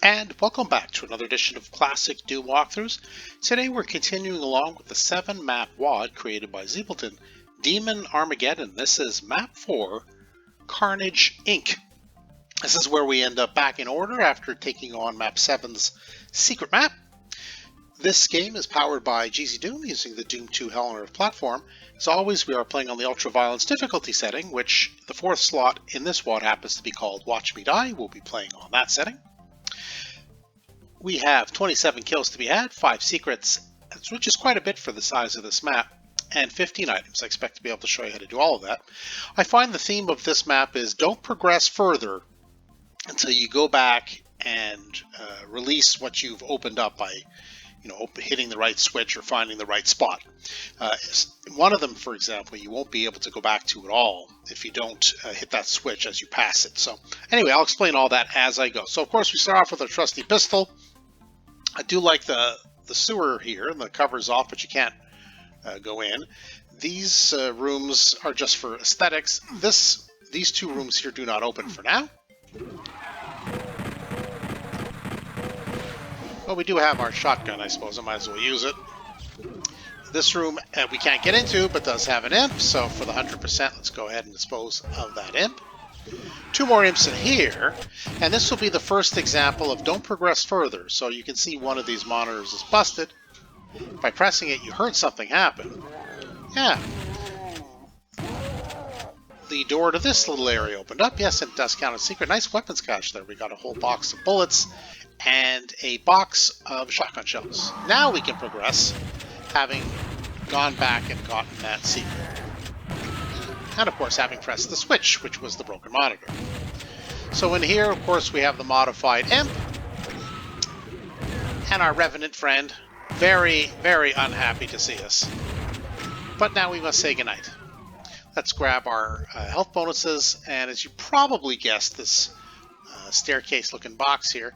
And welcome back to another edition of Classic Doom Walkthroughs. Today we're continuing along with the 7-map WAD created by GZDoom Demon Armageddon. This is map 4, Carnage Inc. This is where we end up back in order after taking on map 7's secret map. This game is powered by GZDoom using the Doom 2 Hell on Earth platform. As always, we are playing on the ultra-violence difficulty setting, which the 4th slot in this WAD happens to be called Watch Me Die. We'll be playing on that setting. We have 27 kills to be had, 5 secrets, which is quite a bit for the size of this map, and 15 items. I expect to be able to show you how to do all of that. I find the theme of this map is don't progress further until you go back and release what you've opened up by, hitting the right switch or finding the right spot. One of them, for example, you won't be able to go back to at all if you don't hit that switch as you pass it. So anyway, I'll explain all that as I go. So of course we start off with a trusty pistol. I do like the sewer here, and the cover's off, but you can't go in. These rooms are just for aesthetics. These 2 rooms here do not open for now. Well, we do have our shotgun, I suppose. I might as well use it. This room we can't get into, but does have an imp, so for the 100%, let's go ahead and dispose of that imp. 2 more imps in here, and this will be the first example of don't progress further. So you can see one of these monitors is busted. By pressing it, you heard something happen. Yeah. The door to this little area opened up. Yes, it does count as secret. Nice weapons cache there. We got a whole box of bullets and a box of shotgun shells. Now we can progress, having gone back and gotten that secret. And of course having pressed the switch, which was the broken monitor. So in here, of course, we have the modified imp and our revenant friend. Very, very unhappy to see us. But now we must say goodnight. Let's grab our health bonuses, and as you probably guessed, this staircase looking box here,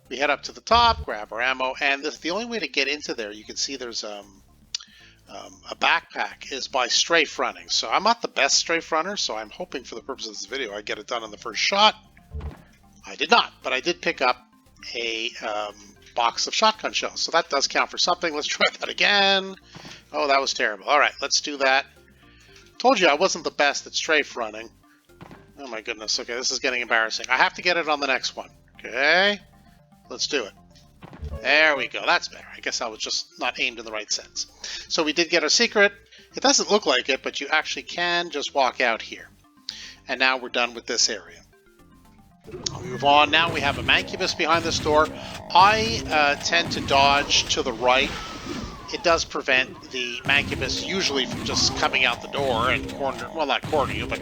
we head up to the top, grab our ammo, and the only way to get into there, you can see there's a backpack, is by strafe running. So I'm not the best strafe runner, so I'm hoping for the purpose of this video I get it done on the first shot. I did not, but I did pick up a box of shotgun shells, so that does count for something. Let's try that again. Oh, that was terrible. All right, let's do that. Told you I wasn't the best at strafe running. Oh my goodness. Okay, this is getting embarrassing. I have to get it on the next one. Okay, let's do it. There we go. That's better. I guess I was just not aimed in the right sense. So we did get our secret. It doesn't look like it, but you actually can just walk out here. And now we're done with this area. We move on. Now we have a mancubus behind this door. I tend to dodge to the right. It does prevent the mancubus usually from just coming out the door and not cornering you, but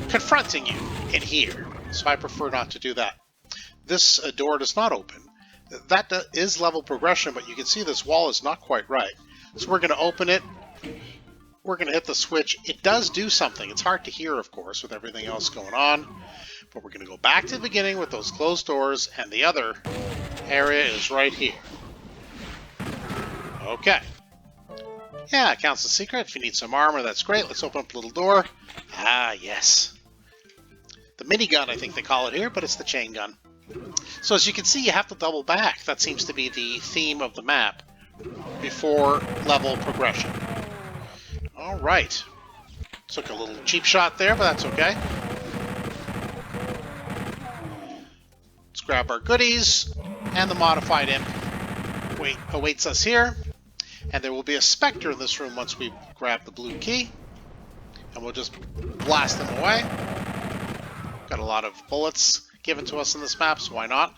confronting you in here. So I prefer not to do that. This door does not open. That is level progression, but you can see this wall is not quite right. So we're going to open it. We're going to hit the switch. It does do something. It's hard to hear, of course, with everything else going on. But we're going to go back to the beginning with those closed doors, and the other area is right here. Okay. Yeah, it counts as secret. If you need some armor, that's great. Let's open up a little door. Ah, yes. The minigun, I think they call it here, but it's the chain gun. So as you can see, you have to double back. That seems to be the theme of the map before level progression. All right. Took a little cheap shot there, but that's okay. Let's grab our goodies, and the modified imp awaits us here. And there will be a specter in this room once we grab the blue key. And we'll just blast them away. Got a lot of bullets given to us in this map, so why not?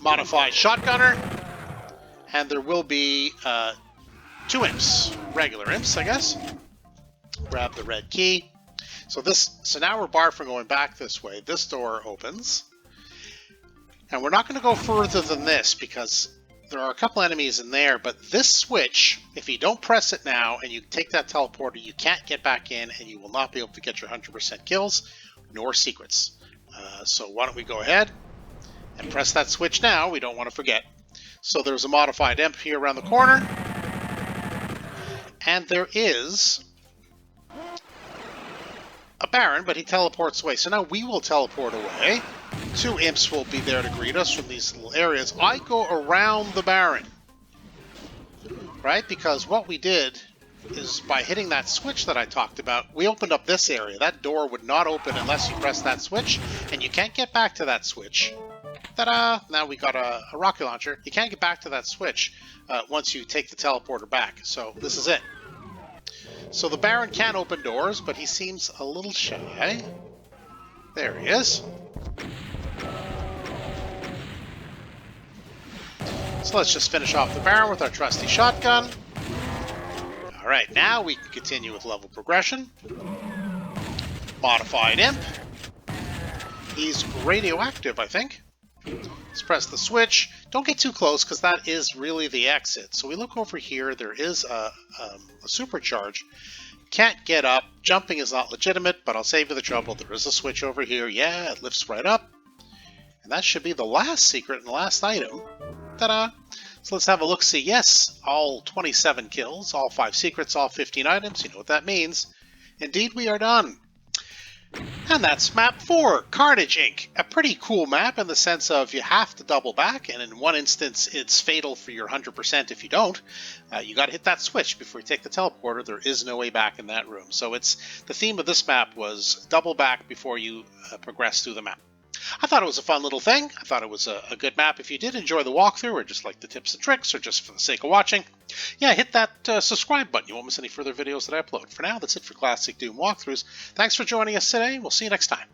Modified shotgunner. And there will be 2 imps. Regular imps, I guess. Grab the red key. So now we're barred from going back this way. This door opens. And we're not going to go further than this because there are a couple enemies in there, but this switch, if you don't press it now and you take that teleporter, you can't get back in and you will not be able to get your 100% kills nor secrets. So why don't we go ahead and press that switch now? We don't want to forget. So there's a modified imp here around the corner. And there is a Baron, but he teleports away. So now we will teleport away. 2 imps will be there to greet us from these little areas. I go around the Baron, right? Because what we did is by hitting that switch that I talked about, we opened up this area. That door would not open unless you press that switch, and you can't get back to that switch. Ta-da! Now we got a rocket launcher. You can't get back to that switch once you take the teleporter back. So this is it. So the Baron can open doors, but he seems a little shy. There he is. So let's just finish off the Baron with our trusty shotgun. Alright, now we can continue with level progression. Modified Imp. He's radioactive, I think. Let's press the switch. Don't get too close, because that is really the exit. So we look over here. There is a supercharge. Can't get up. Jumping is not legitimate, but I'll save you the trouble. There is a switch over here. Yeah, it lifts right up. And that should be the last secret and the last item. Ta-da! So let's have a look-see. Yes, all 27 kills, all 5 secrets, all 15 items. You know what that means. Indeed, we are done. And that's map 4, Carnage Inc. A pretty cool map in the sense of you have to double back, and in one instance it's fatal for your 100% if you don't. You got to hit that switch before you take the teleporter. There is no way back in that room. So it's the theme of this map was double back before you progress through the map. I thought it was a fun little thing. I thought it was a good map. If you did enjoy the walkthrough, or just like the tips and tricks, or just for the sake of watching, yeah, hit that subscribe button. You won't miss any further videos that I upload. For now, that's it for Classic Doom Walkthroughs. Thanks for joining us today. We'll see you next time.